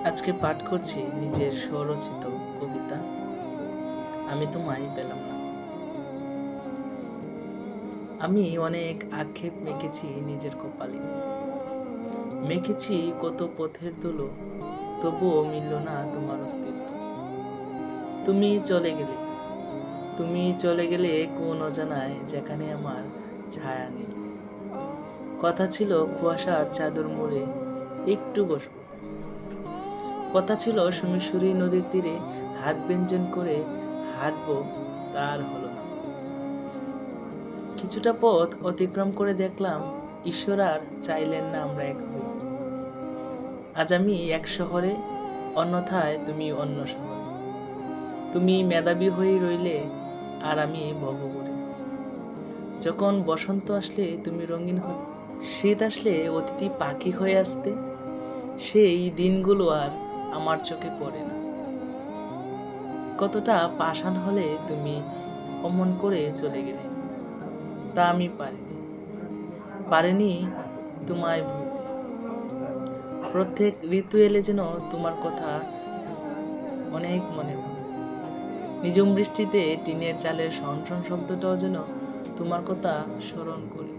আজকে পাঠ করছি নিজের স্বরচিত কবিতা আমি তোমায় পেলাম না। আমি অনেক আক্ষেপ মেখেছি নিজের কপালে, মেখেছি কত পথের ধুলো, তবুও মিলল না তোমার অস্তিত্ব। তুমি চলে গেলে, তুমি চলে গেলে কোন অজানায়, যেখানে আমার ছায়া নেই। কথা ছিল কুয়াশার চাদর মুড়ে একটু বসবো, কথা ছিল সুমিশ্বরী নদীর তীরে হাত ব্যঞ্জন করে হাঁটবো, তার হলো না। কিছুটা পথ অতিক্রম করে দেখলাম ঈশ্বর আর চাইলেন না আমরা এক হই। আজ আমি এক শহরে, অন্যথায় তুমি অন্য শহরে। তুমি মেধাবী হয়ে রইলে আর আমি ভবঘুরে। যখন বসন্ত আসলে তুমি রঙিন হলে, শীত আসলে অতিথি পাখি হয়ে আসতে, সেই দিনগুলো আর আমার চোখে পড়ে না। কতটা পাষাণ হলে তুমি অমন করে চলে গেলে, তা আমি পারিনি তোমায় ভুলতে। প্রত্যেক ঋতু এলে যেন তোমার কথা অনেক মনে পড়ে। নিঝুম বৃষ্টিতে টিনের চালের শন শন শব্দটাও যেন তোমার কথা স্মরণ করে।